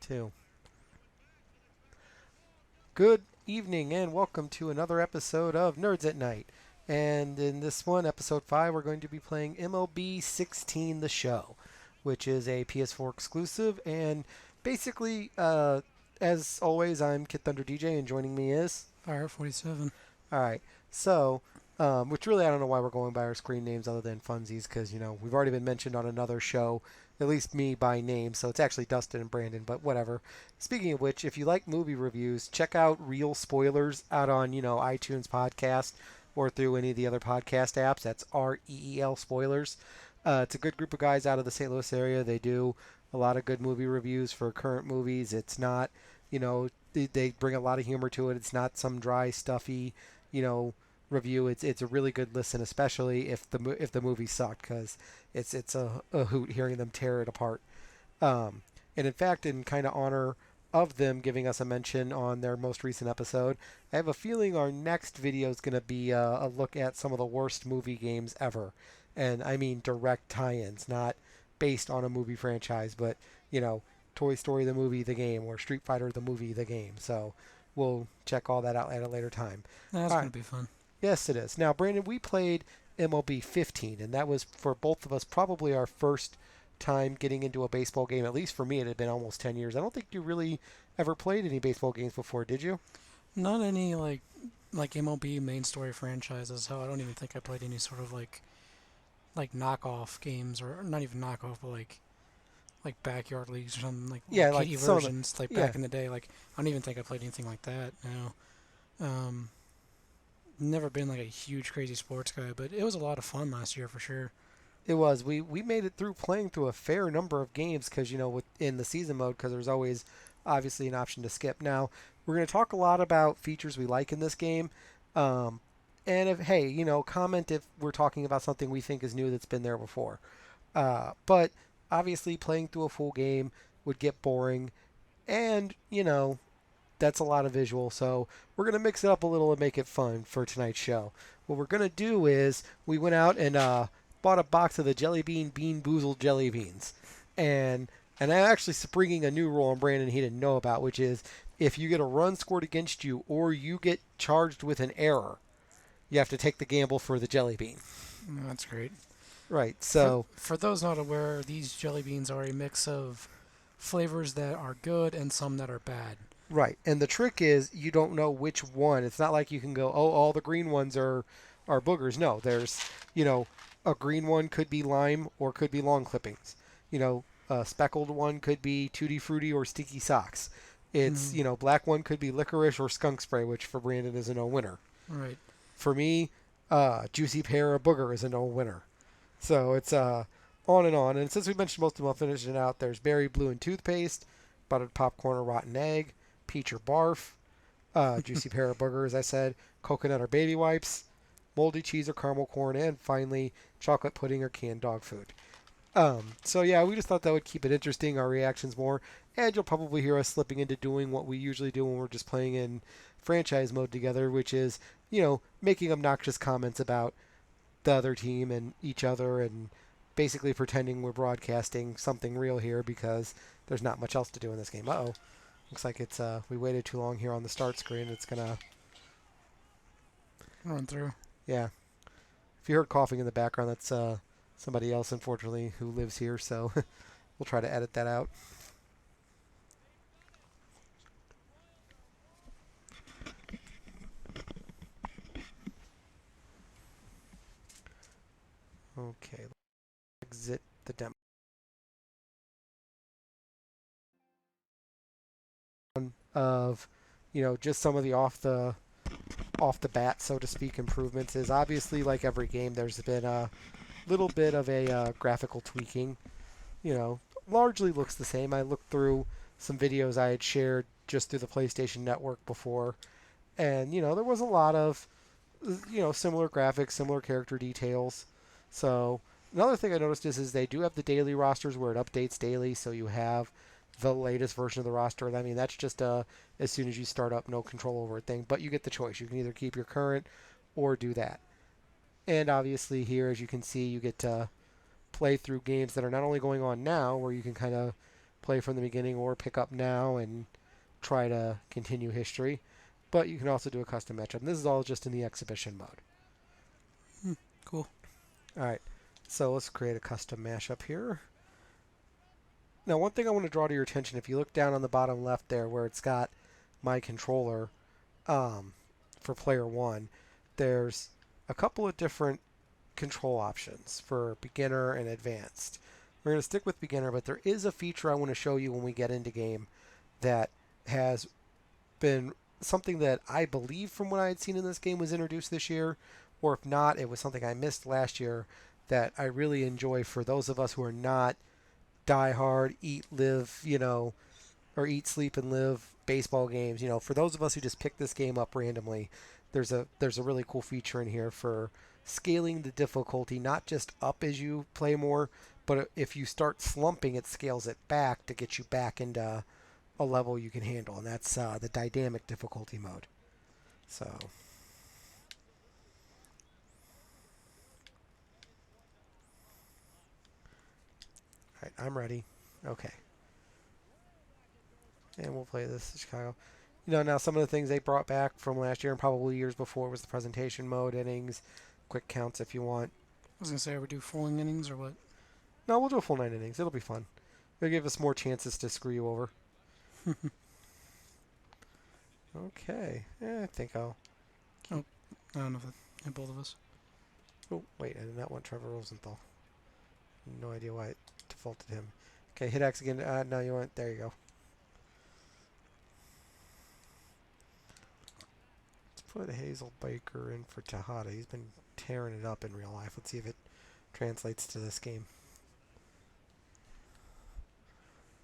Two. Good evening and welcome to another episode of Nerds at Night. And in this one, episode 5, we're going to be playing mlb16 The Show, which is a PS4 exclusive. And basically, as always, I'm Kid Thunder DJ, and joining me is... Fire 47. Alright, so, which really I don't know why we're going by our screen names other than Funsies, because, we've already been mentioned on another show, at least me by name, so it's actually Dustin and Brandon, but whatever. Speaking of which, if you like movie reviews, check out Real Spoilers out on, iTunes Podcast or through any of the other podcast apps. That's REEL Spoilers. It's a good group of guys out of the St. Louis area. They do a lot of good movie reviews for current movies. It's not, they bring a lot of humor to it. It's not some dry, stuffy, you know, review. It's a really good listen, especially if the movie sucked, because it's a hoot hearing them tear it apart. And in fact, in kind of honor of them giving us a mention on their most recent episode, I have a feeling our next video is going to be a look at some of the worst movie games ever. And I mean direct tie-ins, not based on a movie franchise, but, Toy Story the movie, the game, or Street Fighter the movie, the game. So we'll check all that out at a later time. That's All going right. to be fun. Yes, it is. Now, Brandon, we played MLB 15, and that was for both of us probably our first time getting into a baseball game. At least for me, it had been almost 10 years. I don't think you really ever played any baseball games before, did you? Not any like MLB main story franchises. How I don't even think I played any sort of like knockoff games, or not even knockoff, but like backyard leagues or something, like Yeah, like kiddie some of the, versions, like yeah, back in the day. Like I don't even think I played anything like that. Um, Never been like a huge crazy sports guy, but it was a lot of fun last year for sure. it was. We made it through playing through a fair number of games because, in the season mode, because there's always obviously an option to skip. Now, we're going to talk a lot about features we like in this game. Um, and if, hey, comment if we're talking about something we think is new that's been there before. But obviously, playing through a full game would get boring, and that's a lot of visual. So we're gonna mix it up a little and make it fun for tonight's show. What we're gonna do is we went out and bought a box of the JellBelly Bean boozled jelly beans, and I'm actually springing a new rule on Brandon he didn't know about, which is if you get a run scored against you or you get charged with an error, you have to take the gamble for the jelly bean. That's great. Right. For So for those not aware, these jelly beans are a mix of flavors that are good and some that are bad. right. And the trick is you don't know which one. It's not like you can go, oh, all the green ones are boogers. No, there's, a green one could be lime or could be lawn clippings. A speckled one could be tutti frutti or sticky socks. It's, Mm, black one could be licorice or skunk spray, which for Brandon is a no winner. right. For me, juicy pear or booger is a no winner. So it's on and on. And since we mentioned most of them, I'll finish it out. There's berry blue and toothpaste, buttered popcorn or rotten egg, peach or barf, juicy pear or booger, as I said, coconut or baby wipes, moldy cheese or caramel corn, and finally chocolate pudding or canned dog food. So yeah, we just thought that would keep it interesting, our reactions more, and you'll probably hear us slipping into doing what we usually do when we're just playing in franchise mode together, which is, making obnoxious comments about the other team and each other and basically pretending we're broadcasting something real here because there's not much else to do in this game. Uh-oh. Looks like it's we waited too long here on the start screen. It's gonna, Run through. yeah. If you heard coughing in the background, that's somebody else, unfortunately, who lives here. So we'll try to edit that out. Okay. Exit the demo of, just some of the off the bat, so to speak, improvements is obviously like every game. There's been a little bit of a graphical tweaking. Largely looks the same. I looked through some videos I had shared just through the PlayStation Network before, and there was a lot of similar graphics, similar character details. So another thing I noticed is they do have the daily rosters where it updates daily, so you have the latest version of the roster. I mean, that's just as soon as you start up, no control over it thing. But you get the choice. You can either keep your current or do that. And obviously here, as you can see, you get to play through games that are not only going on now, where you can kind of play from the beginning or pick up now and try to continue history. But you can also do a custom matchup. And this is all just in the exhibition mode. Hmm, cool. All right, so let's create a custom mashup here. Now, one thing I want to draw to your attention, if you look down on the bottom left there where it's got my controller um, for player one, there's a couple of different control options for beginner and advanced. We're going to stick with beginner, but there is a feature I want to show you when we get into game that has been something that I believe from what I had seen in this game was introduced this year, or if not, it was something I missed last year that I really enjoy for those of us who are not die hard, eat, live, or eat, sleep, and live baseball games. For those of us who just pick this game up randomly, there's a really cool feature in here for scaling the difficulty, not just up as you play more, but if you start slumping, it scales it back to get you back into a level you can handle, and that's the dynamic difficulty mode. So, all right, I'm ready. Okay, and we'll play this Chicago. Now some of the things they brought back from last year and probably years before was the presentation mode, innings, quick counts if you want. I was gonna say, are we do falling innings or what? No, we'll do a full 9 innings. It'll be fun. It'll give us more chances to screw you over. Okay, I think I'll. Oh, I don't know if it, both of us. Oh, wait, I did not want Trevor Rosenthal. No idea why it defaulted him. Okay, hit X again. No, you want. There you go. Let's put Hazel Baker in for Tejada. He's been tearing it up in real life. Let's see if it translates to this game.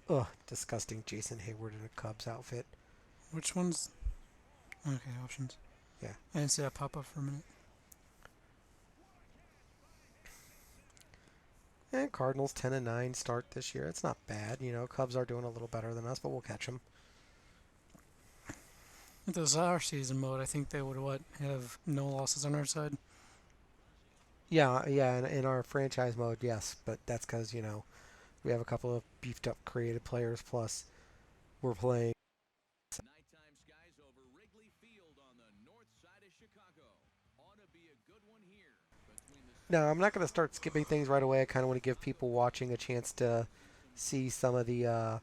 Ugh, disgusting Jason Hayward in a Cubs outfit. Which one's... Okay, options. Yeah. I didn't see that pop up for a minute. And Cardinals 10-9 start this year. It's not bad. Cubs are doing a little better than us, but we'll catch them. If this is our season mode, I think they would, have no losses on our side? Yeah, in our franchise mode, yes. But that's because, we have a couple of beefed up creative players, plus we're playing. Nighttime skies over Wrigley Field on the north side of Chicago. Ought to be a good one here. Now, I'm not going to start skipping things right away. I kind of want to give people watching a chance to see some of the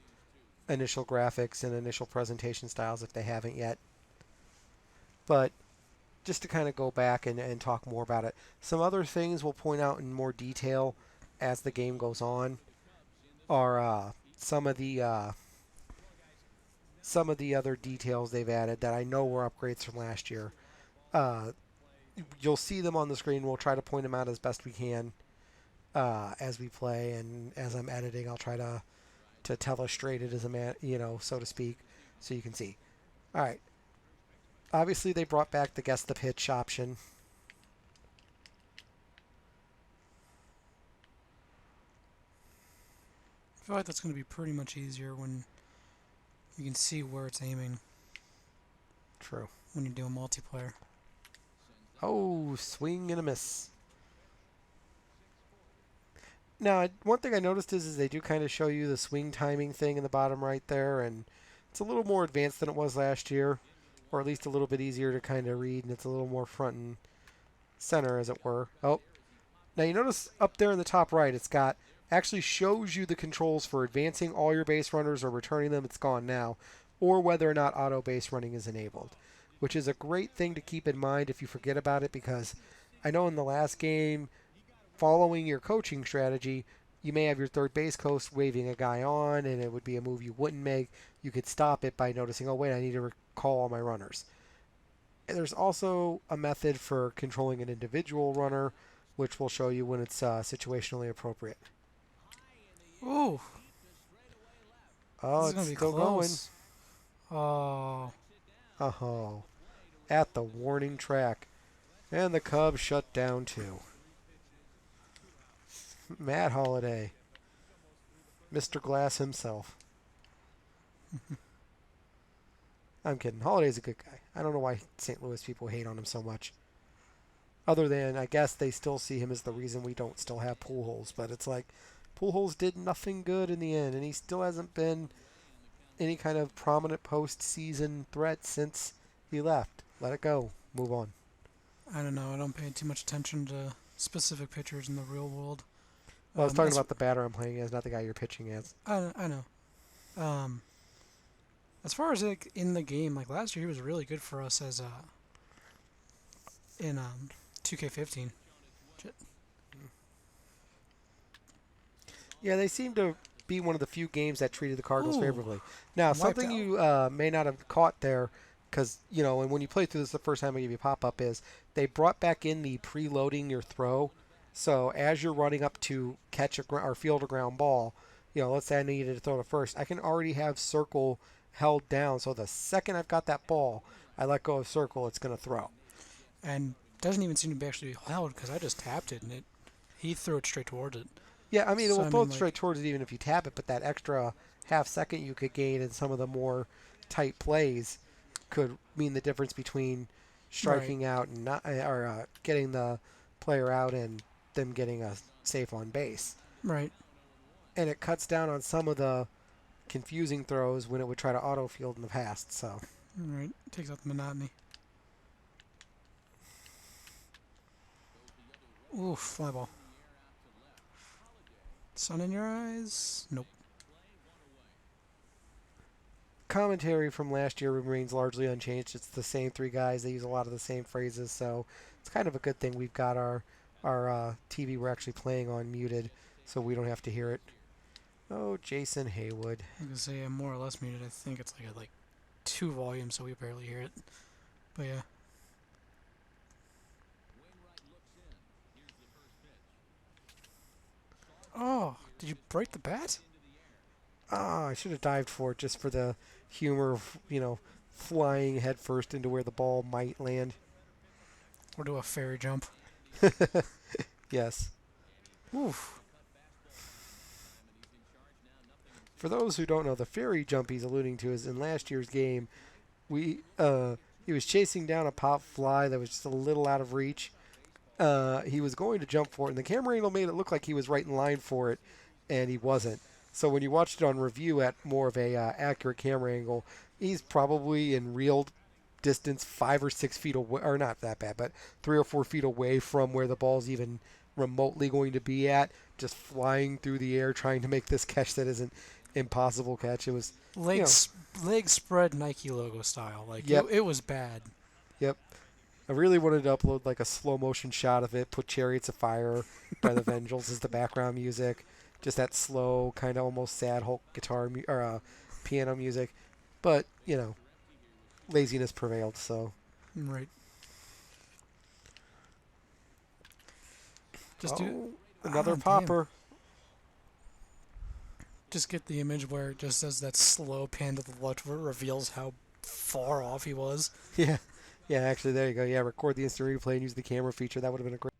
initial graphics and initial presentation styles if they haven't yet. But just to kind of go back and talk more about it. Some other things we'll point out in more detail as the game goes on are some of the other details they've added that I know were upgrades from last year. You'll see them on the screen. We'll try to point them out as best we can as we play, and as I'm editing, I'll try to telestrate it as so to speak, so you can see. All right. Obviously, they brought back the guess the pitch option. I feel like that's going to be pretty much easier when you can see where it's aiming. True. When you're doing multiplayer. Oh, swing and a miss. Now, one thing I noticed is they do kind of show you the swing timing thing in the bottom right there, and it's a little more advanced than it was last year, or at least a little bit easier to kind of read, and it's a little more front and center, as it were. Oh, now you notice up there in the top right, it's got actually shows you the controls for advancing all your base runners or returning them. It's gone now, or whether or not auto base running is enabled, which is a great thing to keep in mind if you forget about it, because I know in the last game, following your coaching strategy, you may have your third base coach waving a guy on, and it would be a move you wouldn't make. You could stop it by noticing, oh, wait, I need to recall all my runners. And there's also a method for controlling an individual runner, which we'll show you when it's situationally appropriate. Ooh! Oh, This is it's gonna be still close. Oh. going. Oh, at the warning track. And the Cubs shut down too. Matt Holliday. Mr. Glass himself. I'm kidding. Holliday's a good guy. I don't know why St. Louis people hate on him so much. Other than, I guess they still see him as the reason we don't still have pool holes. But it's like, Pujols did nothing good in the end, and he still hasn't been any kind of prominent postseason threat since he left. Let it go. Move on. I don't know. I don't pay too much attention to specific pitchers in the real world. Well, I was talking As about the batter I'm playing as, not the guy you're pitching as. I know. Um, as far as like in the game, like last year he was really good for us as in 2K15. Yeah, they seem to be one of the few games that treated the Cardinals Ooh, favorably. Now, wiped something out. you may not have caught there, because, and when you play through this the first time I give you a pop-up, is they brought back in the preloading your throw. So as you're running up to catch or field a ground ball, let's say I needed to throw to first, I can already have circle held down. So the second I've got that ball, I let go of circle, it's going to throw. And doesn't even seem to be actually held because I just tapped it and he threw it straight towards it. Yeah, I mean, it So will I throw mean, it like, straight towards it even if you tap it, but that extra half second you could gain in some of the more tight plays could mean the difference between right, striking out and not, or getting the player out and them getting a safe on base. right, And it cuts down on some of the confusing throws when it would try to auto field in the past. So right. Takes out the monotony. Ooh, fly ball. Sun in your eyes? Nope. commentary from last year remains largely unchanged. It's the same three guys. They use a lot of the same phrases, so it's kind of a good thing we've got our TV we're actually playing on muted, so we don't have to hear it. Oh, Jason Haywood. I was gonna say I'm more or less muted. I think it's like at like 2 volumes, so we barely hear it. But yeah. Oh, did you break the bat? Ah, I should have dived for it just for the humor of, flying headfirst into where the ball might land. Or do a fairy jump? Yes. Oof. For those who don't know, the fairy jump he's alluding to is in last year's game. He was chasing down a pop fly that was just a little out of reach. He was going to jump for it, and the camera angle made it look like he was right in line for it, and he wasn't. So when you watched it on review at more of a accurate camera angle, he's probably in real distance 5 or 6 feet away, or not that bad, but 3 or 4 feet away from where the ball's even remotely going to be at, just flying through the air trying to make this catch that is an impossible catch. It was, Leg spread Nike logo style. Like yep, it was bad. yep. I really wanted to upload like a slow motion shot of it, put Chariots of Fire by the Vengals as the background music, just that slow, kind of almost sad Hulk guitar or piano music, but laziness prevailed. So Right. Just do another damn. popper. Just get the image where it just says that slow pan to the left where it reveals how far off he was. Yeah, yeah. Actually, there you go. Yeah, record the instant replay and use the camera feature. That would have been a great.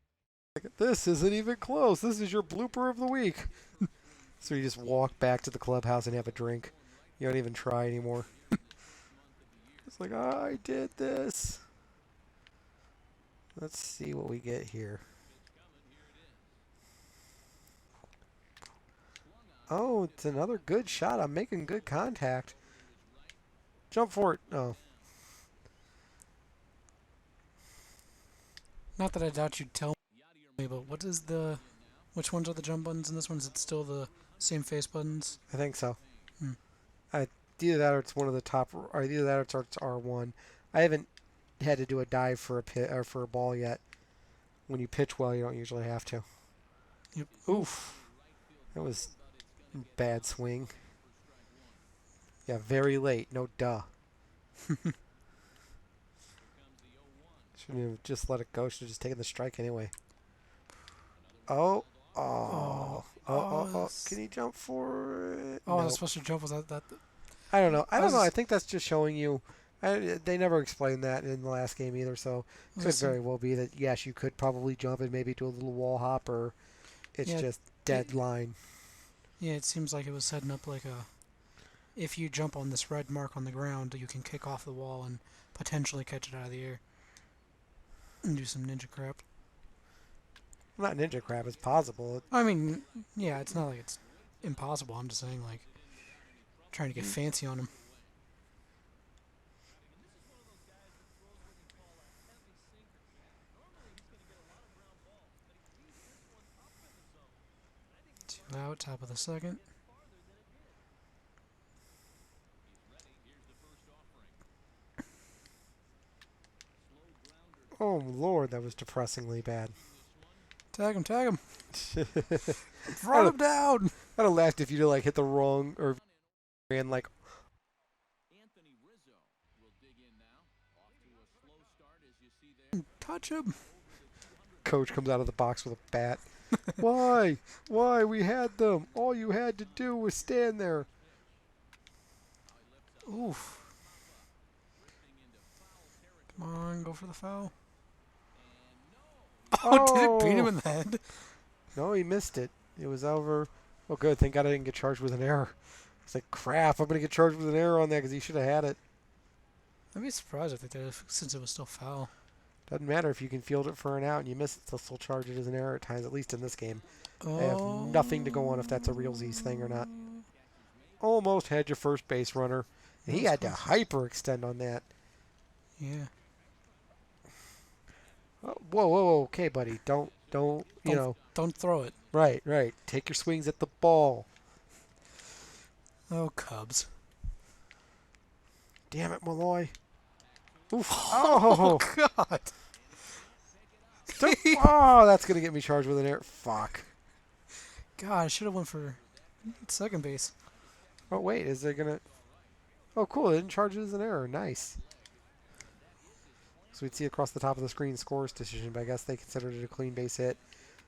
This isn't even close. This is your blooper of the week. So you just walk back to the clubhouse and have a drink. You don't even try anymore. It's like, I did this. Let's see what we get here. Oh, it's another good shot. I'm making good contact. Jump for it. Oh. Not that I doubt you'd tell me, but which ones are the jump buttons in this one? Is it still the same face buttons? I think so. Hmm. Either that or it's one of the top, or either that or it's R1. I haven't had to do a dive for a pit or for a ball yet. When you pitch well, you don't usually have to. Yep. Oof. That was bad swing. Yeah, very late. No duh. Shouldn't have just let it go. Should have just taken the strike anyway. Oh. Oh. Can he jump for it? Oh, Nope. the special jump was that. I don't know. I think that's just showing you. They never explained that in the last game either, so it could very well be that, yes, you could probably jump and maybe do a little wall hop, or it's just dead line. Yeah, it seems like it was setting up like if you jump on this red mark on the ground, you can kick off the wall and potentially catch it out of the air and do some ninja crap. Not ninja crab. It's possible. I mean, yeah, it's not like it's impossible. I'm just saying, like, trying to get fancy on him. Two out, top of the second. Oh Lord, that was depressingly bad. Tag him, tag him. I'd Run have, him down. I'd have laughed if you'd like hit the wrong or ran like Anthony Rizzo will dig in now. Off to a slow start as you see there. Touch him. coach comes out of the box with a bat. Why? Why? We had them. All you had to do was stand there. Oof. Come on, go for the foul. Oh, did it beat him in the head? No, he missed it. It was over. Oh, good. Thank God I didn't get charged with an error. It's like, crap, I'm going to get charged with an error on that because he should have had it. I'd be surprised if they did, since it was still foul. Doesn't matter if you can field it for an out and you miss it, they'll still charge it as an error at times, at least in this game. I have nothing to go on if that's a realsies thing or not. Almost had your first base runner. And he had to hyperextend on that. Yeah. Oh, whoa, whoa, whoa, okay, buddy. Don't, you know. Don't throw it. Right, right. Take your swings at the ball. Oh, Cubs. Damn it, Malloy. Oof. Oh, God. oh, that's going to get me charged with an error. Fuck. God, I should have went for second base. Oh, wait, is there going to... Oh, cool, it didn't charge it as an error. Nice. So we'd see across the top of the screen scores decision, but I guess they considered it a clean base hit.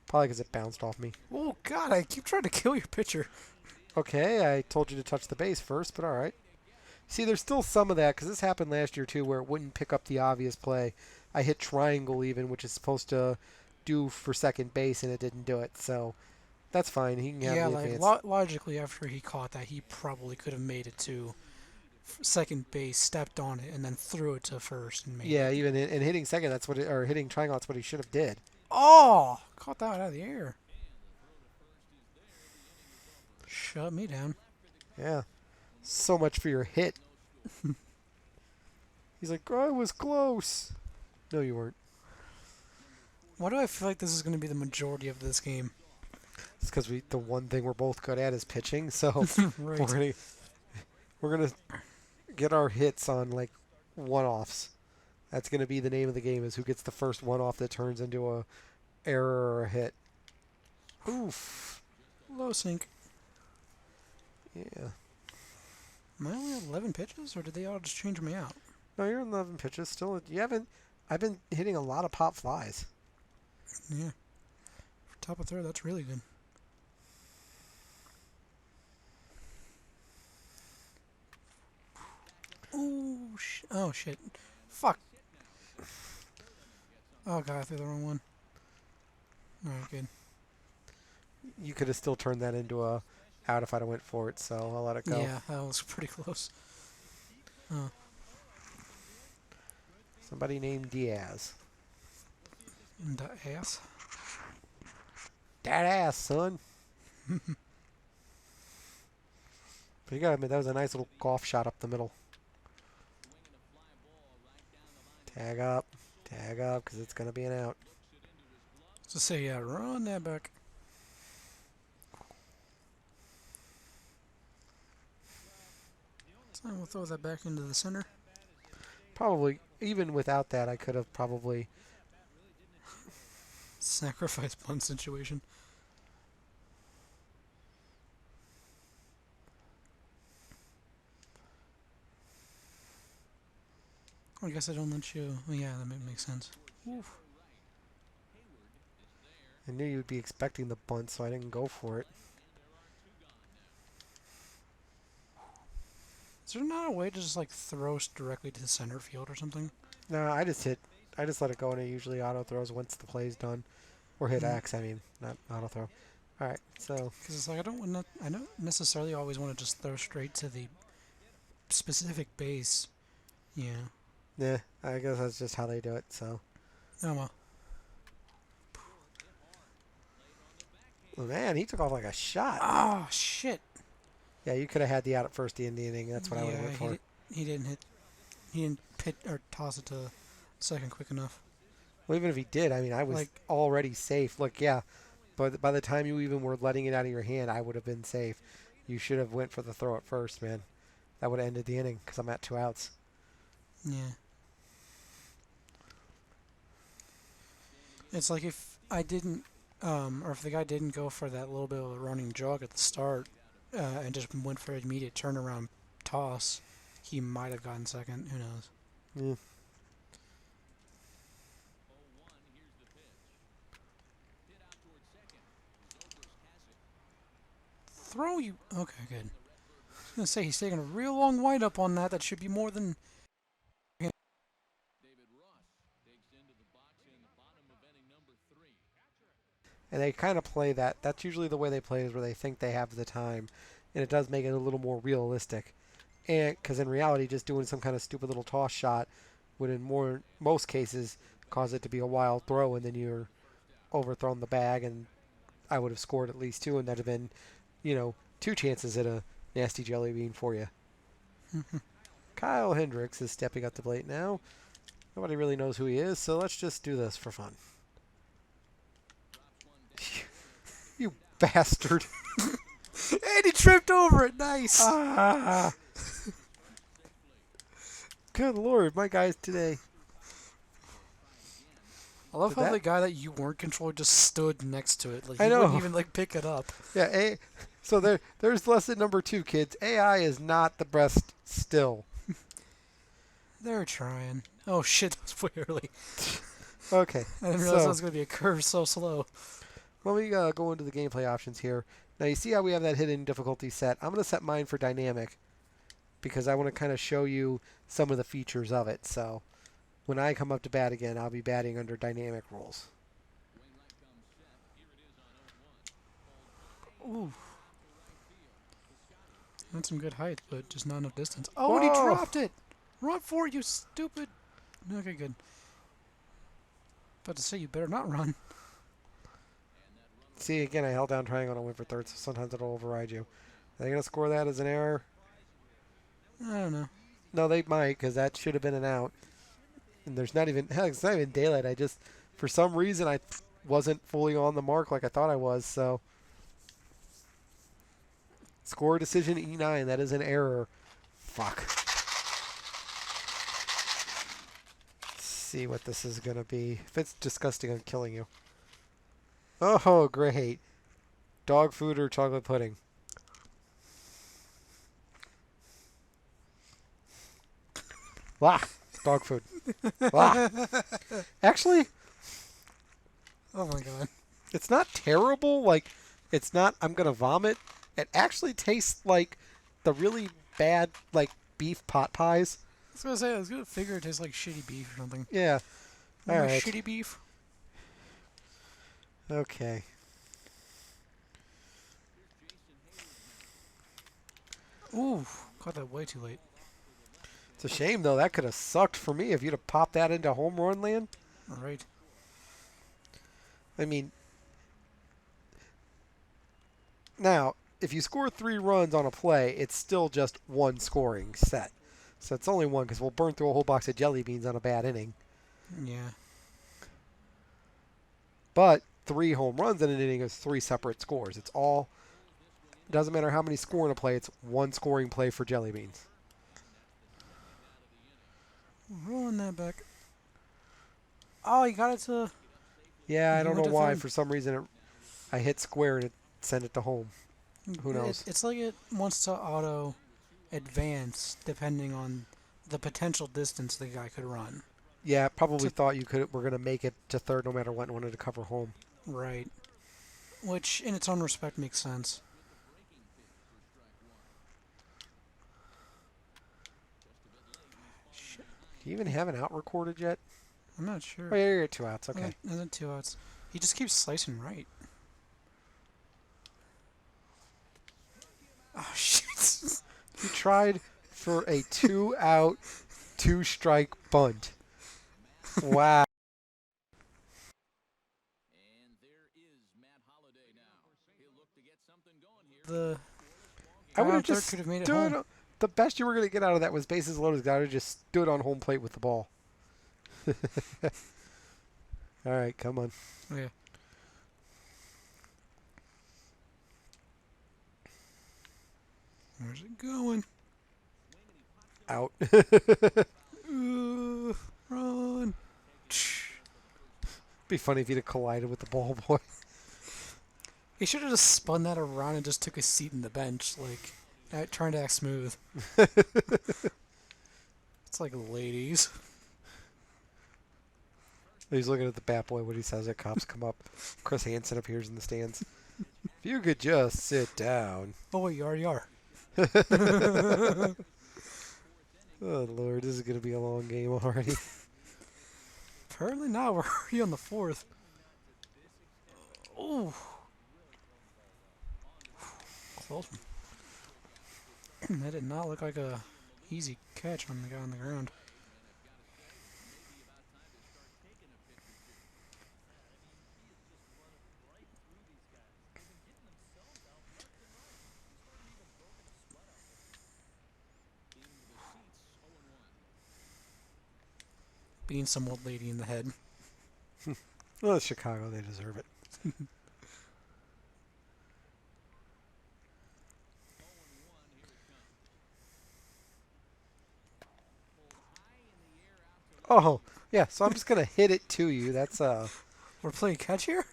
Probably because it bounced off me. Oh, God, I keep trying to kill your pitcher. Okay, I told you to touch the base first, but all right. See, there's still some of that, because this happened last year, too, where it wouldn't pick up the obvious play. I hit triangle even, which is supposed to do for second base, and it didn't do it. So that's fine. He can have Yeah, the like, advance. logically, after he caught that, he probably could have made it to second base, stepped on it, and then threw it to first and made Yeah, it. even in hitting second, that's what or hitting triangle, that's what he should have did. Oh! Caught that out of the air. Shut me down. Yeah. So much for your hit. He's like, oh, I was close. No, you weren't. Why do I feel like this is going to be the majority of this game? It's because the one thing we're both good at is pitching, so Right. we're gonna get our hits on like one-offs. That's gonna be the name of the game, is who gets the first one-off that turns into a error or a hit. Oof. Low sink. Yeah. Am I only at 11 pitches, or did they all just change me out? No, you're in 11 pitches still. You haven't. I've been hitting a lot of pop flies. Yeah. For top of third, that's really good. Oh, shit. Fuck. Oh, God, I threw the wrong one. Alright, good. You could have still turned that into a out if I'd have went for it, so I'll let it go. Yeah, that was pretty close. Oh. Somebody named Diaz. And the ass. That ass, son. But you gotta admit, that was a nice little golf shot up the middle. Tag up, because it's gonna be an out. So say, yeah, run that back. So we'll throw that back into the center. Probably, even without that, I could have probably... Sacrifice punt situation. I guess I don't let you... Oh, yeah, that makes sense. Oof. I knew you'd be expecting the bunt, so I didn't go for it. Is there not a way to just, like, throw directly to the center field or something? No, I just let it go, and it usually auto throws once the play's done. Or hit X, I mean, not auto throw. Alright, so... Because it's like, I don't necessarily always want to just throw straight to the specific base. Yeah. Yeah, I guess that's just how they do it, so... Oh, well. Oh, man, he took off like a shot. Oh shit! Yeah, you could have had the out at first the inning. That's what I would have Yeah, went for. he didn't hit. He didn't pit or toss it to second quick enough. Well, even if he did, I mean, I was Like, already safe. Look, yeah, but by the time you even were letting it out of your hand, I would have been safe. You should have went for the throw at first, man. That would have ended the inning because I'm at 2 outs. yeah. It's like if I didn't, or if the guy didn't go for that little bit of a running jog at the start, and just went for an immediate turnaround toss, he might have gotten second. Who knows? Yeah. Throw you. Okay, good. I was gonna say he's taking a real long wind up on that. That should be more than. And they kind of play that. That's usually the way they play is where they think they have the time, and it does make it a little more realistic. And because in reality, just doing some kind of stupid little toss shot would, in most cases, cause it to be a wild throw, and then you're overthrown the bag, and I would have scored at least two, and that'd have been, 2 chances at a nasty jelly bean for you. Kyle Hendricks is stepping up to the plate now. Nobody really knows who he is, so let's just do this for fun. You bastard. And he tripped over it. Nice. Ah. Good Lord, my guys today. I love Did how that- the guy that you weren't controlling just stood next to it. Like I he know. wouldn't even like pick it up. Yeah, so there's lesson number 2, kids. AI is not the best still. They're trying. Oh shit, that was way early. Okay, I didn't realize so that was gonna be a curve so slow. let me go into the gameplay options here. Now you see how we have that hidden difficulty set. I'm going to set mine for dynamic because I want to kind of show you some of the features of it. So when I come up to bat again, I'll be batting under dynamic rules. Ooh. That's some good height, but just not enough distance. Oh, and he Whoa. dropped it! Run for it, you stupid... Okay, good. About to say, you better not run. See, again, I held down triangle and went for third, so sometimes it'll override you. Are they going to score that as an error? I don't know. No, they might, because that should have been an out. And there's not even, heck, it's not even daylight. I just, for some reason, I wasn't fully on the mark like I thought I was, so. Score decision E9, that is an error. Fuck. Let's see what this is going to be. If it's disgusting, I'm killing you. Oh, great. Dog food or chocolate pudding? Wah! Dog food. Wah! Actually, Oh my god. it's not terrible. Like, it's not, I'm going to vomit. It actually tastes like the really bad, like, beef pot pies. I was gonna say, I was gonna figure it tastes like shitty beef or something. Yeah. All Remember right. shitty beef? Okay. Ooh, caught that way too late. It's a shame, though. That could have sucked for me if you'd have popped that into home run land. Alright. I mean, now, if you score 3 runs on a play, it's still just one scoring set. So it's only one because we'll burn through a whole box of jelly beans on a bad inning. Yeah. But 3 home runs in an inning is 3 separate scores. It's all, doesn't matter how many score in a play, it's one scoring play for jelly beans. Rolling that back. Oh, you got it to... Yeah, I You don't went know to why. third. For some reason, I hit square and it sent it to home. Who knows? It's like it wants to auto advance depending on the potential distance the guy could run. Yeah, probably To- thought we're going to make it to third no matter what and wanted to cover home. Right. Which, in its own respect, makes sense. Shit. Do you even have an out recorded yet? I'm not sure. Oh, yeah, you're at 2 outs. Okay. Isn't 2 outs. He just keeps slicing right. Oh, shit. He tried for a 2-out, 2-strike bunt. Wow. And there is Matt Holliday now. the I guy would on have third just could have made it stood. home. The best you were going to get out of that was bases loaded. I would have just stood on home plate with the ball. All right, come on. Oh, yeah. Where's it going? Out. Run. Be funny if he'd have collided with the ball boy. He should have just spun that around and just took a seat in the bench, like, trying to act smooth. It's like, ladies. He's looking at the bat boy when he says it. Cops come up. Chris Hansen appears in the stands. If you could just sit down. Oh, wait, you already are. Oh, Lord, this is going to be a long game already. Apparently not. We're already on the fourth. Oh. Close one. That did not look like a easy catch on the guy on the ground. Being some old lady in the head. Well, it's Chicago. They deserve it. Oh, yeah, so I'm just going to hit it to you. That's, We're playing catch here?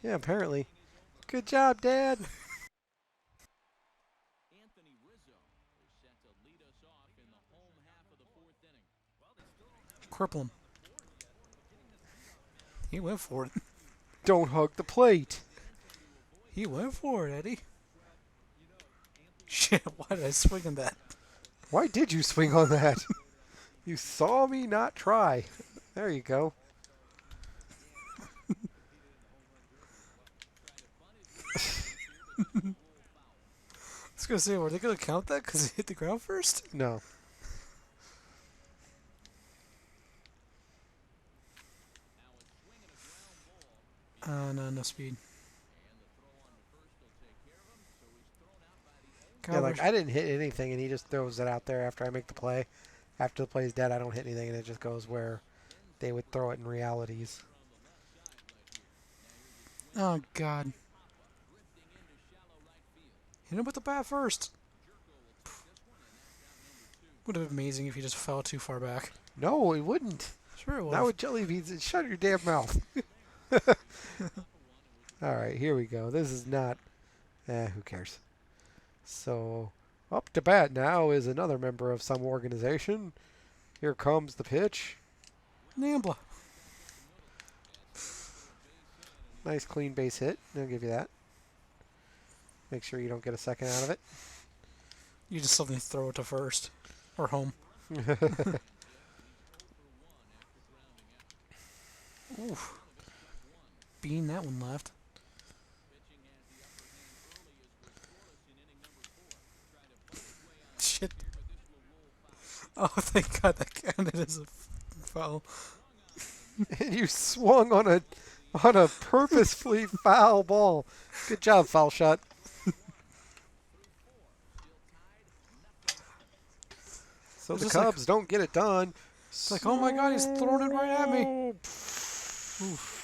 yeah, apparently. Good job, Dad. Anthony Rizzo is set to lead us off in the home half of the fourth inning. Cripple him. He went for it. Don't hug the plate. He went for it, Eddie. Shit, why did I swing on that? Why did you swing on that? You saw me not try. There you go. I was going to say, were they going to count that because he hit the ground first? No. No, no speed. Yeah, like I didn't hit anything, and he just throws it out there after I make the play. After the play's dead, I don't hit anything, and it just goes where they would throw it in realities. Oh, God. Hit him with the bat first. Would have been amazing if he just fell too far back. No, it wouldn't. Sure it would. Not with jelly beans. Shut your damn mouth. All right, here we go. This is not... who cares? So, up to bat now is another member of some organization. Here comes the pitch. Nambla. Nice clean base hit. I'll give you that. Make sure you don't get a second out of it. You just suddenly throw it to first. Or home. Oof. Bean that one left. Shit. Oh, thank God that counted as a foul. And you swung on a purposefully foul ball. Good job, foul shot. So It's the just Cubs don't get it done. It's like, oh my God, he's throwing it right at me. Oof.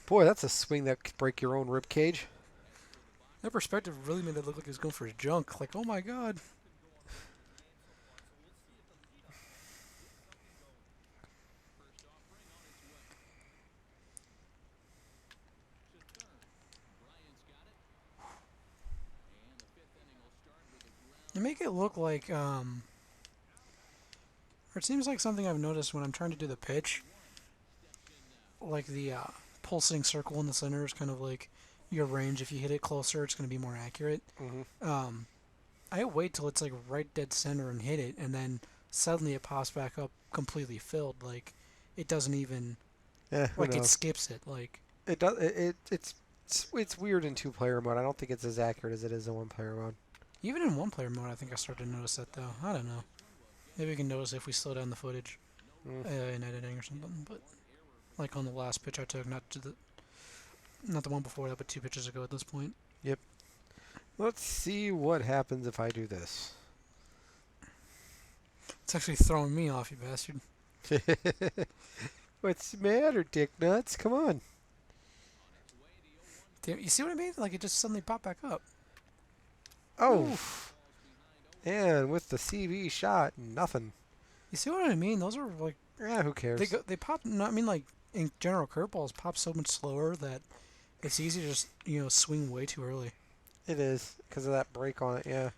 Boy, that's a swing that could break your own rib cage. That perspective really made it look like he was going for a junk. Like, oh my God. They make it look like, or it seems like something I've noticed when I'm trying to do the pitch. Like the pulsing circle in the center is kind of like your range. If you hit it closer, it's going to be more accurate. Mm-hmm. I wait till it's like right dead center and hit it, and then suddenly it pops back up completely filled. Like it doesn't even like it skips it. Like it does. It's weird in two-player mode. I don't think it's as accurate as it is in one-player mode. even in one player mode, I think I started to notice that though. I don't know. Maybe we can notice if we slow down the footage in editing or something. But like on the last pitch I took, not the one before that, but 2 pitches ago at this point. Yep. Let's see what happens if I do this. It's actually throwing me off, you bastard. What's the matter, dick nuts? Come on. Damn, you see what I mean? Like, it just suddenly popped back up. Oh, Oof. and with the CV shot, nothing. You see what I mean? Those are, like, Yeah, who cares? they pop, no, I mean, like, in general, curveballs pop so much slower that it's easy to just, swing way too early. It is, because of that break on it, yeah.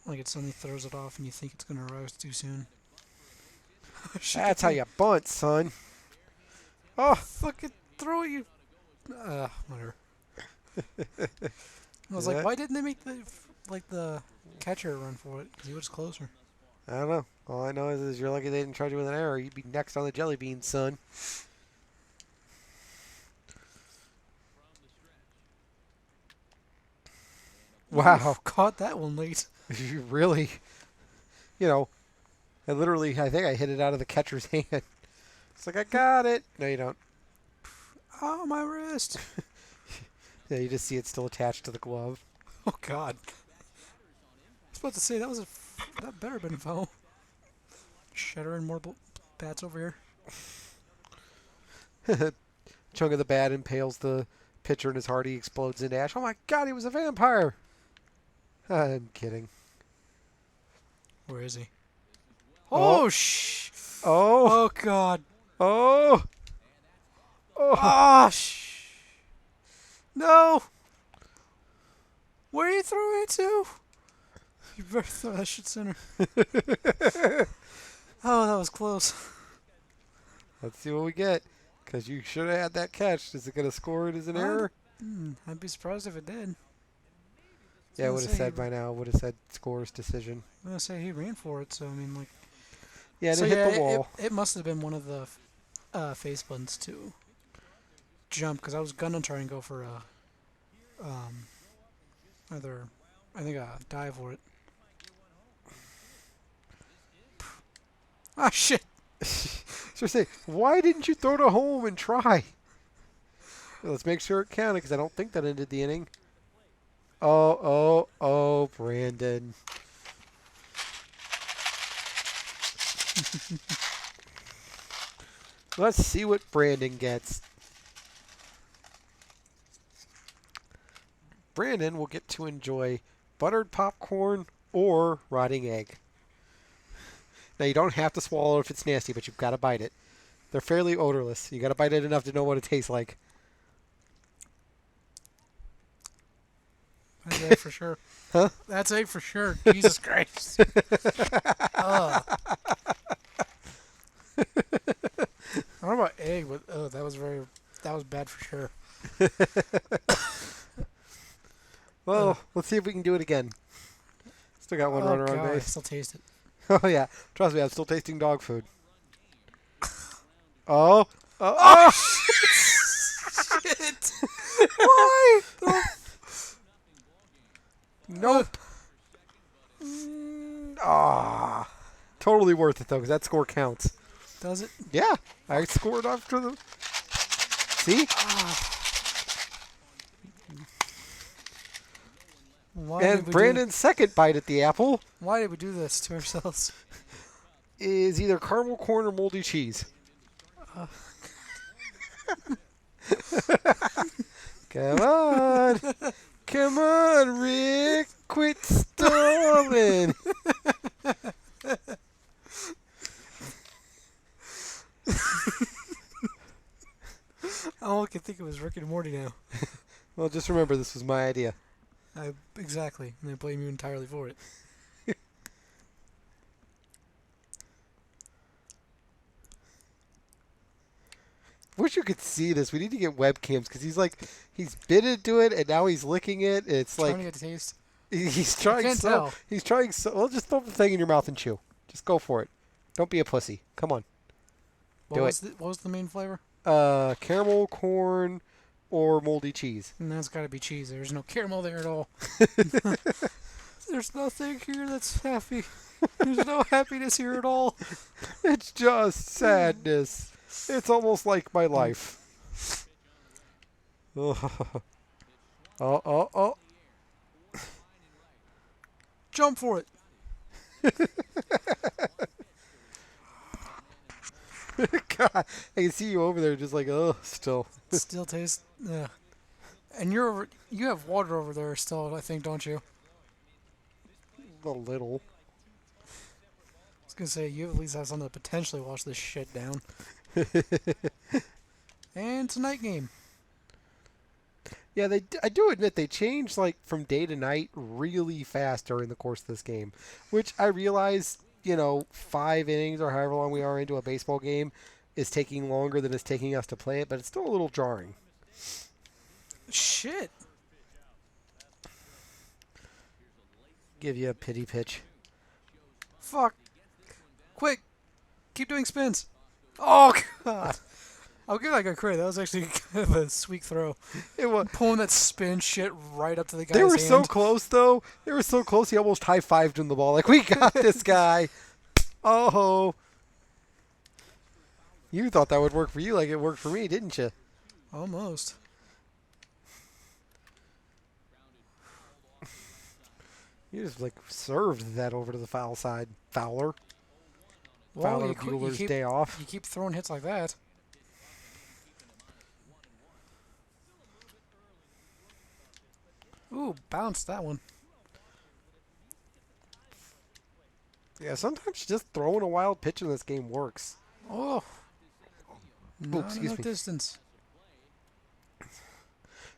Like, it suddenly throws it off and you think it's going to rise too soon. That's how you bunt, son. Oh, Fucking throw it, you... whatever. I was Yeah. like, why didn't they make the catcher run for it? Because he was closer. I don't know. All I know is you're lucky they didn't charge you with an error. You'd be next on the jelly bean, son. Wow. Caught that one late. You really, I think I hit it out of the catcher's hand. It's like, I got it. No, you don't. Oh, my wrist. Yeah, you just see it still attached to the glove. Oh, God. I was about to say, that better have been a foul. Shattering more bats over here. Chunk of the bat impales the pitcher in his heart. He explodes into ash. Oh, my God, he was a vampire. I'm kidding. Where is he? Oh. Oh, shh. Oh. Oh, God. Oh. Oh. Oh, shh. No. Where are you throwing it to? You better throw that shit center. Oh, that was close. Let's see what we get. Because you should have had that catch. Is it going to score it as an error? I'd be surprised if it did. Yeah, I would have said by now. Would have said scores decision. I'm going to say he ran for it, so I mean, like... Yeah, and so it hit the wall. It must have been one of the face buttons to jump, because I was going to try and go for a... a dive for it. Ah, shit! So say, why didn't you throw to home and try? Let's make sure it counted, because I don't think that ended the inning. Oh, Brandon. Let's see what Brandon gets. Brandon will get to enjoy buttered popcorn or rotting egg. Now, you don't have to swallow it if it's nasty, but you've got to bite it. They're fairly odorless. You got to bite it enough to know what it tastes like. That's egg for sure. Huh? That's egg for sure. Jesus Christ. I don't know about egg, but that was bad for sure. Well, let's see if we can do it again. Still got one runner God, on I base. still taste it. Oh, yeah. Trust me, I'm still tasting dog food. Oh, Shit! Why? Nope. Totally worth it, though, because that score counts. Does it? Yeah, I scored after the... See? And Brandon's second bite at the apple Why did we do this to ourselves? is either caramel corn or moldy cheese. Come on. Come on, Rick. Quit stalling. All I can think of is Rick and Morty now. Well, just remember, this was my idea. Exactly. And I blame you entirely for it. Wish you could see this. We need to get webcams because he's bit into it and now he's licking it. It's Trying like to get a taste. he's trying can't so. tell. He's trying so. Well, just throw the thing in your mouth and chew. Just go for it. Don't be a pussy. Come on. What was the main flavor? Caramel corn or moldy cheese. And that's got to be cheese. There's no caramel there at all. There's nothing here that's happy. There's no happiness here at all. It's just sadness. It's almost like my life. Oh. jump for it. God, I can see you over there just like, oh, still. Still tastes. Yeah. And you have water over there still, I think, don't you? A little. I was gonna say you at least have something to potentially wash this shit down. And it's a night game. Yeah, I do admit they change like from day to night really fast during the course of this game, which I realize, 5 innings or however long we are into a baseball game is taking longer than it's taking us to play it, but it's still a little jarring. Shit. Give you a pity pitch. Fuck. Quick. Keep doing spins. Oh, God. I'll give that guy credit. That was actually kind of a sweet throw. It was. Pulling that spin shit right up to the guy's They were hand. so close, though. They were so close. He almost high-fived him the ball. Like, we got this guy. Oh. You thought that would work for you like it worked for me, didn't you? Almost. You just, served that over to the foul side. Fowler. Well, Fowler Bueller's day off. You keep throwing hits like that. Ooh, bounced that one. Yeah, sometimes just throwing a wild pitch in this game works. Oh. Not excuse enough me. distance.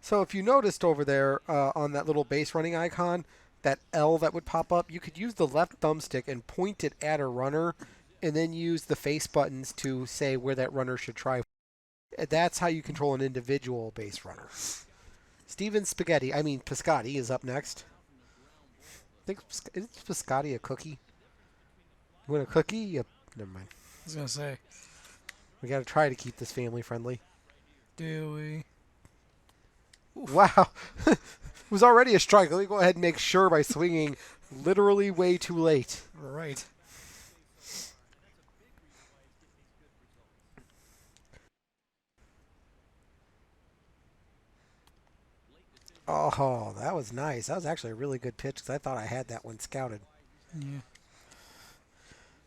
So if you noticed over there on that little base running icon, that L that would pop up, you could use the left thumbstick and point it at a runner and then use the face buttons to say where that runner should try. That's how you control an individual base runner. Steven Piscotti is up next. I think, is Piscotti a cookie? You want a cookie? Yep. Never mind. I was going to say. We got to try to keep this family friendly. Do we? Oof. Wow. It was already a strike. Let me go ahead and make sure by swinging literally way too late. Right. Oh, that was nice. That was actually a really good pitch because I thought I had that one scouted. Yeah.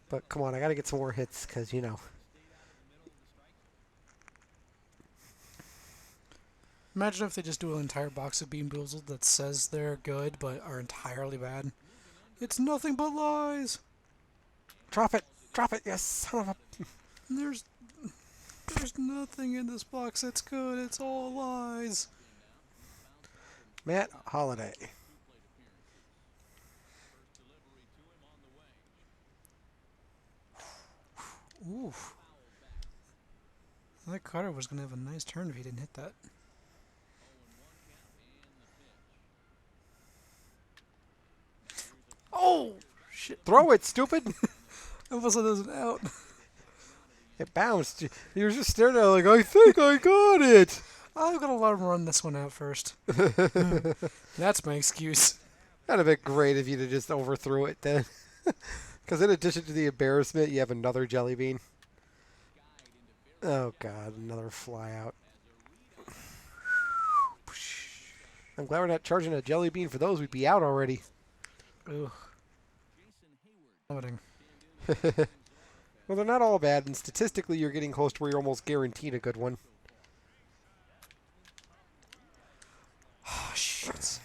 But come on, I got to get some more hits because, Imagine if they just do an entire box of Bean Boozled that says they're good but are entirely bad. It's nothing but lies. Drop it. Drop it. Yes, son of a... There's nothing in this box that's good. It's all lies. Matt Holliday. Oof. That Carter was going to have a nice turn if he didn't hit that. Oh, shit. Throw it, stupid. I almost thought that was an out. It bounced. You were just staring at it like, I think I got it. I'm going to let him run this one out first. That's my excuse. That'd have been great if you'd have just overthrew it then. Because in addition to the embarrassment, you have another jelly bean. Oh, God. Another fly out. I'm glad we're not charging a jelly bean for those. We'd be out already. Ugh. Vomiting. Well, they're not all bad, and statistically, you're getting close to where you're almost guaranteed a good one. Oh, shit.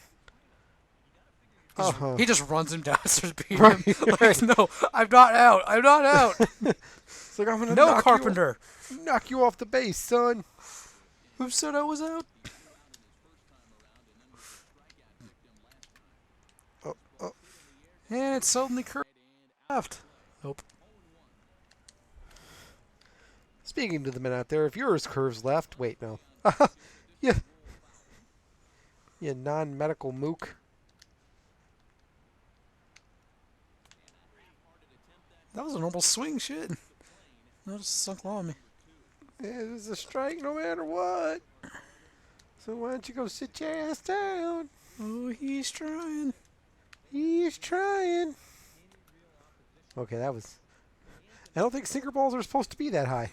Uh-huh. He just runs him down and starts beating Right, him. Like, right. no, I'm not out. I'm not out. It's like, I'm gonna No, Carpenter. knock you off the base, son. Who said I was out? Oh. And it's suddenly curved left. Nope. Speaking to the men out there, if yours curves left, wait, no. Yeah. You non-medical mook. That was a normal swing, shit. No, just sunk low on me. It is a strike no matter what. So why don't you go sit your ass down? Oh, he's trying. He's trying. Okay, that was... I don't think sinker balls are supposed to be that high.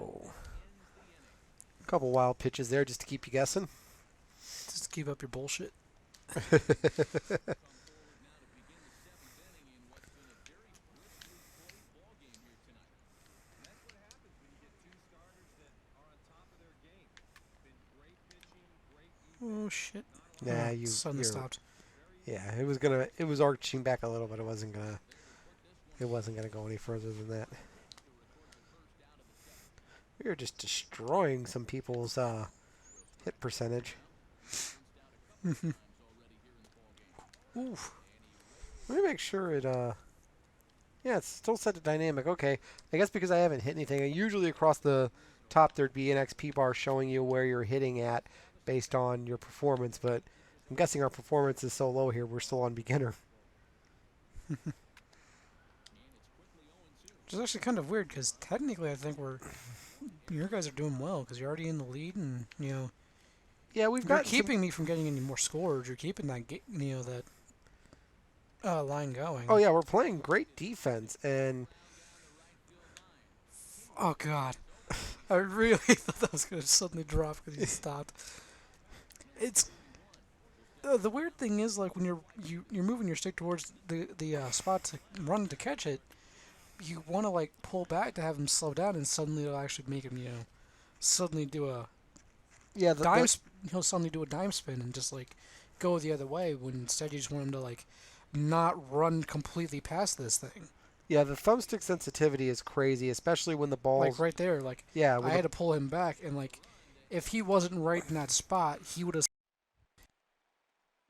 So, a couple wild pitches there just to keep you guessing. Just keep up your bullshit. Oh shit! Nah, Suddenly you're stopped. yeah. It was arching back a little, but it wasn't gonna go any further than that. We were just destroying some people's hit percentage. Oof. Let me make sure it yeah, it's still set to dynamic. Okay, I guess because I haven't hit anything. Usually across the top there'd be an XP bar showing you where you're hitting at based on your performance, but I'm guessing our performance is so low here we're still on beginner. Which is actually kind of weird because technically I think your guys are doing well because you're already in the lead and Yeah, we've you're got keeping me from getting any more scores. You're keeping that line going. Oh yeah, we're playing great defense and Oh god, I really thought that was gonna suddenly drop because you stopped. It's the weird thing is like when you're moving your stick towards the spot to run to catch it, you want to like pull back to have him slow down, and suddenly it'll actually make him suddenly do a yeah, he'll suddenly do a dime spin and just like go the other way when instead you just want him to like not run completely past this thing. yeah, the thumbstick sensitivity is crazy, especially when the ball's Like right there, like yeah, I had to pull him back, and like if he wasn't right in that spot, he would have.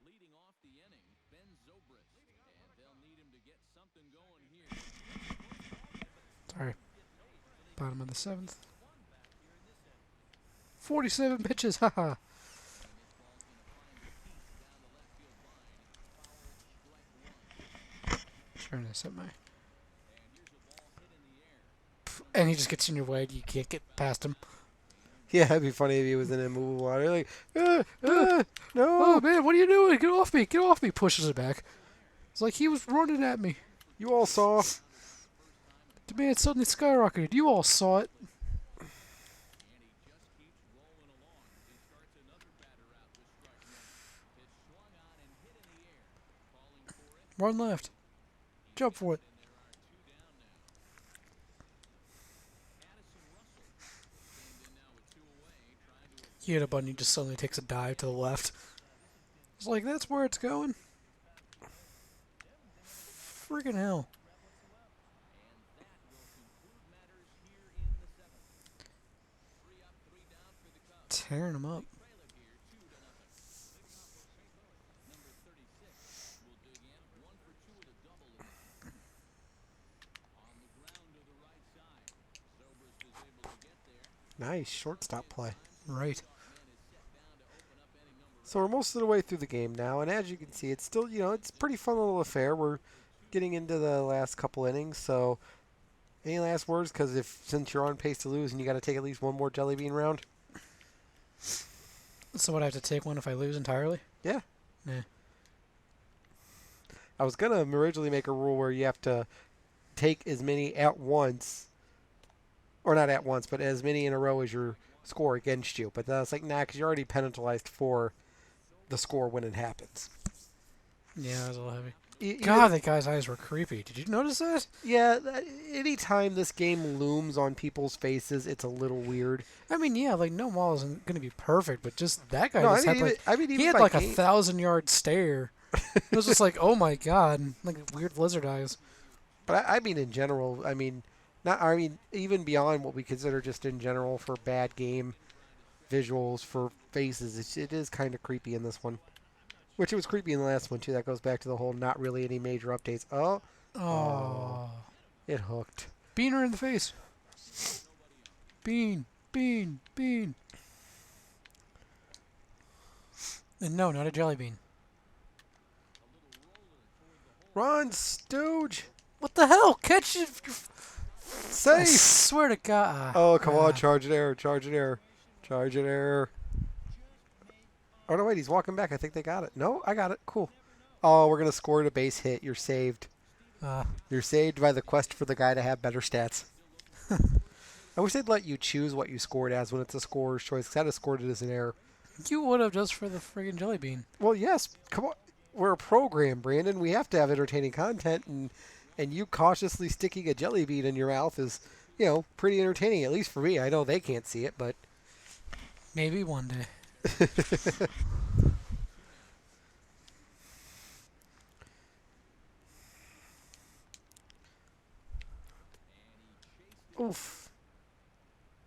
Leading off the inning, Ben Zobrist, and they'll need him to get something going here. Sorry, bottom of the seventh. 47 pitches, haha. Trying to set my. And he just gets in your way. You can't get past him. yeah, it'd be funny if he was in a immovable water like no. Oh man, what are you doing? Get off me! Get off me! Pushes it back. It's like he was running at me. You all saw. The man suddenly skyrocketed. You all saw it. Run left. Jump for it. You hit a button, he just suddenly takes a dive to the left. It's like, that's where it's going. Friggin' hell. Tearing him up. Nice shortstop play. Right. So we're most of the way through the game now, and as you can see, it's still, it's a pretty fun little affair. We're getting into the last couple innings, so any last words? Because since you're on pace to lose and you got to take at least one more Jelly Bean round. So would I have to take one if I lose entirely? Yeah. Yeah. I was gonna originally make a rule where you have to take as many at once, or not at once, but as many in a row as your score against you. But then I was like, nah, because you're already penalized for the score when it happens. Yeah, that was a little heavy. Even- God, that guy's eyes were creepy. Did you notice that? Yeah, anytime this game looms on people's faces, it's a little weird. I mean, yeah, like no wall isn't going to be perfect, but just that guy No, just had like even he had by like a game- 1,000-yard stare. It was just like, oh my god, like weird lizard eyes. But I mean, in general, even beyond what we consider just in general for bad game visuals for faces, it is kind of creepy in this one. Which it was creepy in the last one, too. That goes back to the whole not really any major updates. Oh. It hooked. Beaner in the face. Bean. And no, not a jelly bean. Run, Stooge! What the hell? Catch it! I Safe! swear to God. Oh, come on, charge it error. Oh, no, wait, he's walking back. I think they got it. No, I got it. Cool. Oh, we're going to score a base hit. You're saved. You're saved by the quest for the guy to have better stats. I wish they'd let you choose what you scored as when it's a scorer's choice, because I'd have scored it as an error. You would have just for the friggin' jelly bean. Well, yes, come on. We're a program, Brandon. We have to have entertaining content, and you cautiously sticking a jelly bean in your mouth is, pretty entertaining, at least for me. I know they can't see it, but... Maybe one day. Oof.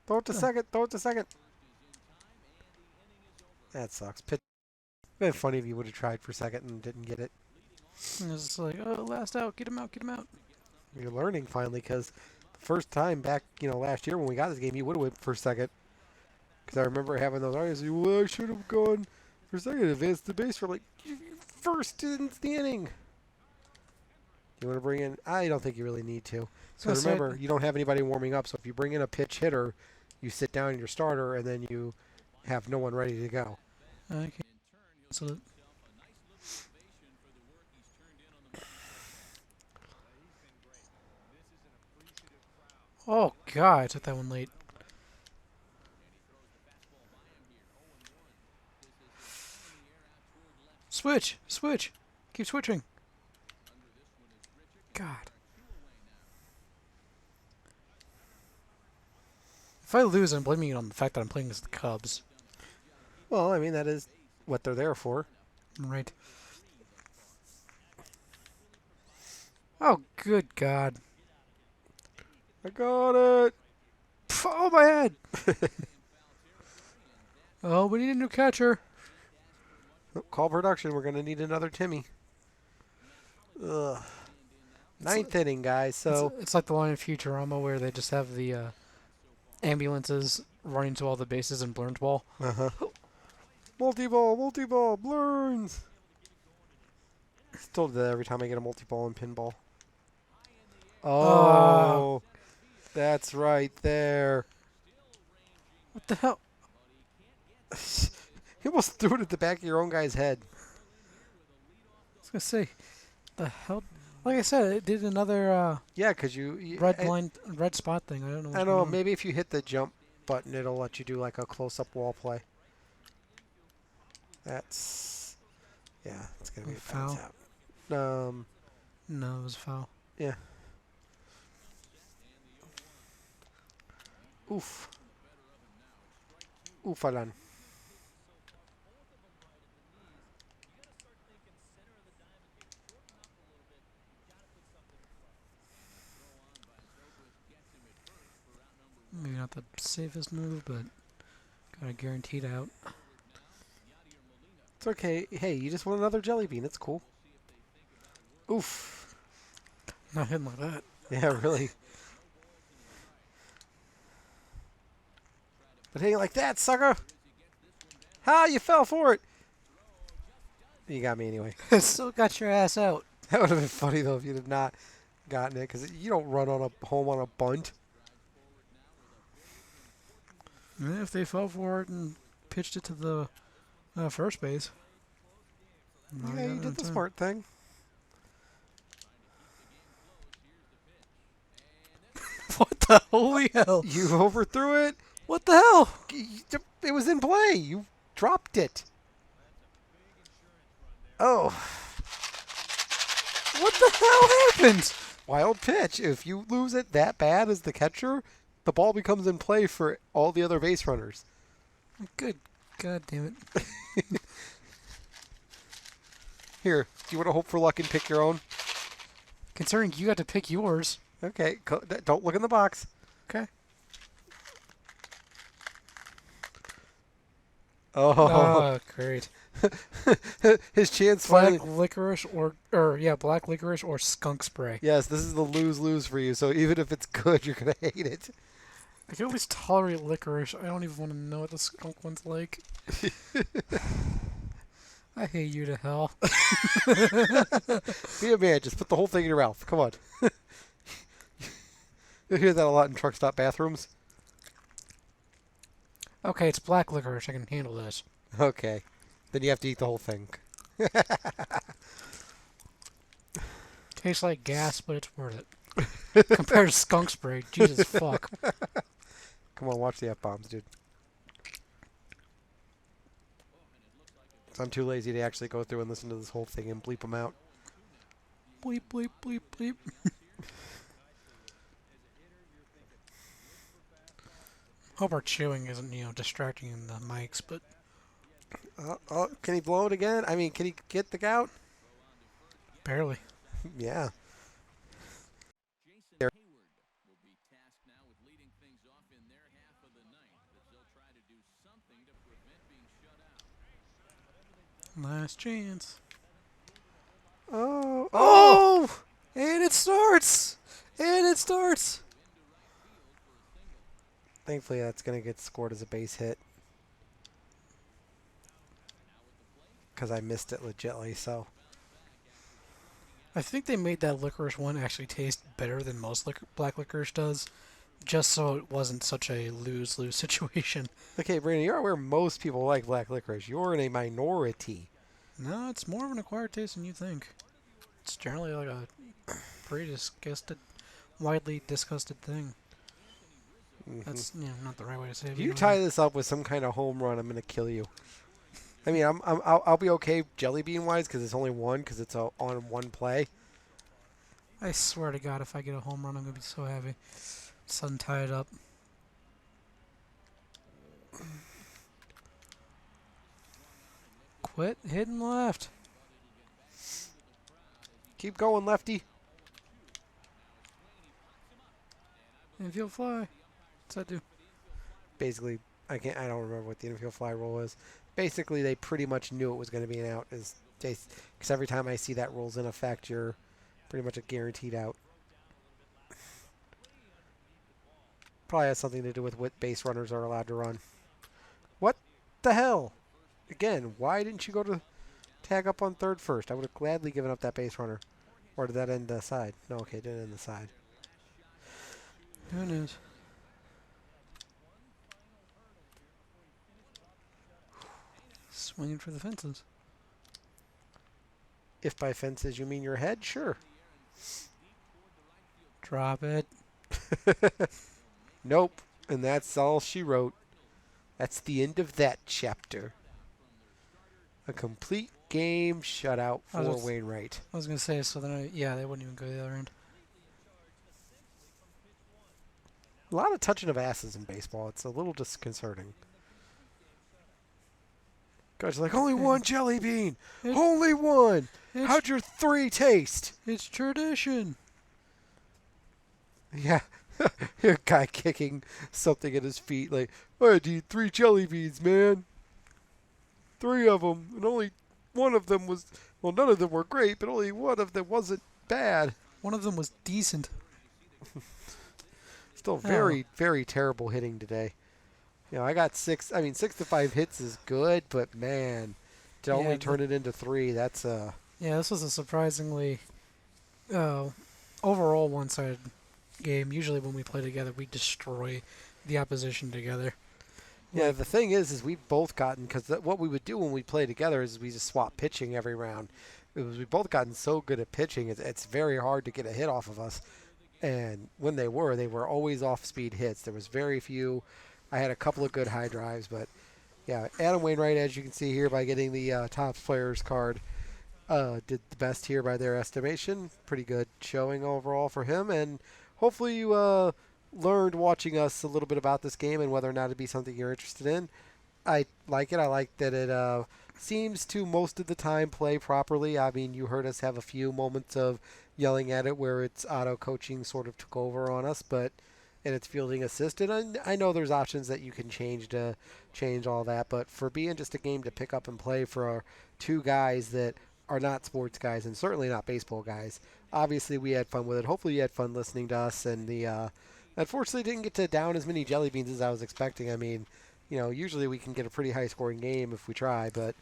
Throw it to second. Throw it to second. That sucks. Pitch. It'd been funny if you would have tried for second and didn't get it. And it's just like, oh, last out, get him out, get him out. You're learning finally, because the first time back, last year when we got this game, you would have went for second. Because I remember having those arguments. Well, I should have gone for second, advanced the base for first in the inning. You want to bring in? I don't think you really need to. So remember, you don't have anybody warming up. So if you bring in a pitch hitter, you sit down in your starter, and then you have no one ready to go. Okay. So oh god, I took that one late. Switch, switch, keep switching. God. If I lose, I'm blaming it on the fact that I'm playing against the Cubs. Well, I mean, that is what they're there for. Right. Oh, good God. I got it. Oh, my head. Oh, we need a new catcher. Call production. We're going to need another Timmy. Ugh. Ninth inning, guys. So it's like the line in Futurama where they just have the ambulances running to all the bases and Blurns ball. multi-ball, Blurns. Still do that every time I get a multi-ball and pinball. Oh, that's right there. What the hell? You almost threw it at the back of your own guy's head. I was gonna say, the hell. Like I said, it did another yeah, because you red spot thing. I don't know. I know. Maybe if you hit the jump button, it'll let you do like a close-up wall play. That's it's gonna be a foul. Out. No, it was a foul. Yeah. Oof. Oofalan. Maybe not the safest move, but got a guaranteed out. It's okay. Hey, you just want another jelly bean. It's cool. Oof. Not hitting like that. Yeah, really. But hitting like that, sucker. Ha! You fell for it. You got me anyway. Still got your ass out. That would have been funny though if you'd have not gotten it, because you don't run on a home on a bunt. Yeah, if they fell for it and pitched it to the first base. Yeah, you did the smart thing. What the holy hell? You overthrew it. What the hell? It was in play. You dropped it. Oh. What the hell happened? Wild pitch. If you lose it that bad as the catcher, the ball becomes in play for all the other base runners. Good. God damn it. Here, do you want to hope for luck and pick your own? Considering you got to pick yours. Okay, don't look in the box. Okay. Oh, great. His chance Black finally. licorice black licorice or skunk spray. Yes, this is the lose-lose for you. So even if it's good, you're gonna hate it. I can at least tolerate licorice. I don't even want to know what the skunk one's like. I hate you to hell. Be a man. Just put the whole thing in your mouth. Come on. You'll hear that a lot in truck stop bathrooms. Okay, it's black licorice. I can handle this. Okay. Then you have to eat the whole thing. Tastes like gas, but it's worth it. Compared to skunk spray, Jesus fuck. Come on, watch the F-bombs, dude. So I'm too lazy to actually go through and listen to this whole thing and bleep them out. Bleep, bleep, bleep, bleep. Hope our chewing isn't, distracting the mics, but Can he blow it again? I mean, can he get the gout? barely. Yeah. Jason Hayward will be tasked now with leading things off in their half of the ninth as they'll try to do something to prevent being shut out. Last chance. Oh! Oh! And it starts! And it starts! Thankfully, that's going to get scored as a base hit. Because I missed it legitly, so. I think they made that licorice one actually taste better than most black licorice does, just so it wasn't such a lose-lose situation. Okay, Brandon, you're aware most people like black licorice. You're in a minority. No, it's more of an acquired taste than you think. It's generally like a pretty disgusted, widely disgusted thing. That's not the right way to say it. If you tie this up with some kind of home run, I'm going to kill you. I mean, I'll be okay jelly bean wise because it's only one because it's on one play. I swear to God, if I get a home run, I'm gonna be so happy. Sun tie it up. Quit hitting left. Keep going, lefty. Infield fly. What's that do? Basically, I don't remember what the infield fly rule is. Basically, they pretty much knew it was going to be an out. Because every time I see that rule's in effect, you're pretty much a guaranteed out. Probably has something to do with what base runners are allowed to run. What the hell? Again, why didn't you go to tag up on third first? I would have gladly given up that base runner. Or did that end the side? No, okay, it didn't end the side. Who knows? Swinging for the fences. If by fences you mean your head, sure. Drop it. Nope. And that's all she wrote. That's the end of that chapter. A complete game shutout for Wainwright. I was gonna say, so then they wouldn't even go the other end. A lot of touching of asses in baseball. It's a little disconcerting. Guys are like, only one jelly bean. Only one. How'd your three taste? It's tradition. Yeah. A guy kicking something at his feet like, I had to eat 3 jelly beans, man. 3 of them. And only one of them was, well, none of them were great, but only one of them wasn't bad. One of them was decent. Still very, very terrible hitting today. You know, I got 6 to 5 hits is good, but man, to only turn it into 3, that's Yeah, this was a surprisingly overall one-sided game. Usually when we play together, we destroy the opposition together. Yeah, the thing is we've both gotten, because what we would do when we play together is we just swap pitching every round. We've both gotten so good at pitching, it's very hard to get a hit off of us. And when they were always off-speed hits. There was very few. I had a couple of good high drives, but yeah, Adam Wainwright, as you can see here by getting the Topps Players card, did the best here by their estimation. Pretty good showing overall for him, and hopefully you learned watching us a little bit about this game and whether or not it'd be something you're interested in. I like it. I like that it seems to most of the time play properly. I mean, you heard us have a few moments of yelling at it where its auto coaching sort of took over on us, but and it's fielding assisted. I know there's options that you can change to change all that, but for being just a game to pick up and play for 2 guys that are not sports guys and certainly not baseball guys, obviously we had fun with it. Hopefully you had fun listening to us, and unfortunately didn't get to down as many jelly beans as I was expecting. I mean, usually we can get a pretty high scoring game if we try, but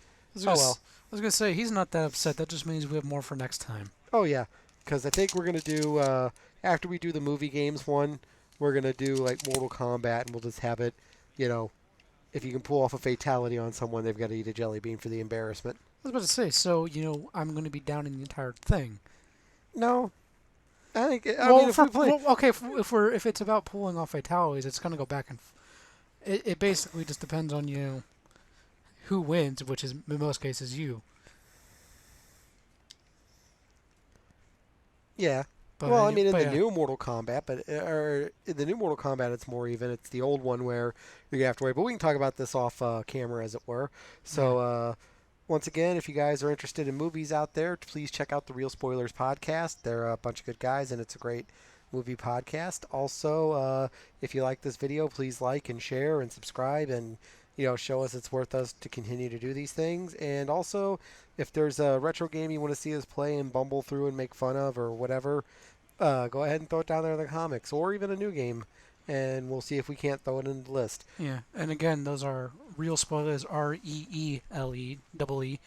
I was going to say, he's not that upset. That just means we have more for next time. Oh, yeah, because I think we're going to do, after we do the movie games one, we're going to do like Mortal Kombat, and we'll just have it, if you can pull off a fatality on someone, they've got to eat a jelly bean for the embarrassment. I was about to say, so, I'm going to be down in the entire thing. No. I think, If it's about pulling off fatalities, it's going to go back and it basically just depends on who wins, which is in most cases you. Yeah. But Well, I mean, in but the yeah, new Mortal Kombat, but or in the new Mortal Kombat, it's more even. It's the old one where you're gonna have to wait. But we can talk about this off camera, as it were. yeah. So, once again, if you guys are interested in movies out there, please check out the Real Spoilers podcast. They're a bunch of good guys, and it's a great movie podcast. Also, if you like this video, please like and share and subscribe, and show us it's worth us to continue to do these things. And also, if there's a retro game you want to see us play and bumble through and make fun of or whatever, go ahead and throw it down there in the comics, or even a new game, and we'll see if we can't throw it in the list. Yeah, and again, those are real spoilers. Reele, E.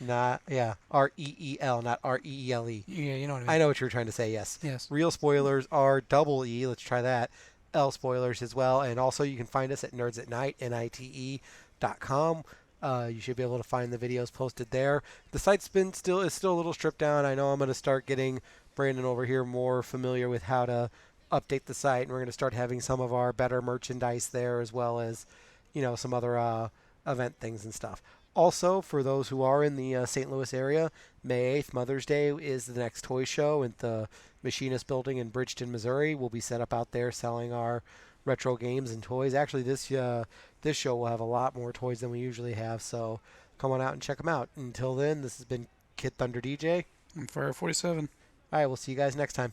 Not yeah, REEL, not REELE. Yeah, you know what I I mean. know what you're trying to say. Yes, Yes. real spoilers are double E. Let's try that. L spoilers as well, and also you can find us at Nerds at Night NITE.com. You should be able to find the videos posted there. The site's been still is still a little stripped down. I know I'm going to start getting Brandon over here more familiar with how to update the site, and we're going to start having some of our better merchandise there as well as some other event things and stuff. Also, for those who are in the St. Louis area, May 8th, Mother's Day, is the next toy show at the Machinist Building in Bridgeton, Missouri. We'll be set up out there selling our retro games and toys. Actually, this show will have a lot more toys than we usually have, so come on out and check them out. Until then, this has been Kid Thunder DJ. I'm Fire 47. All right, we'll see you guys next time.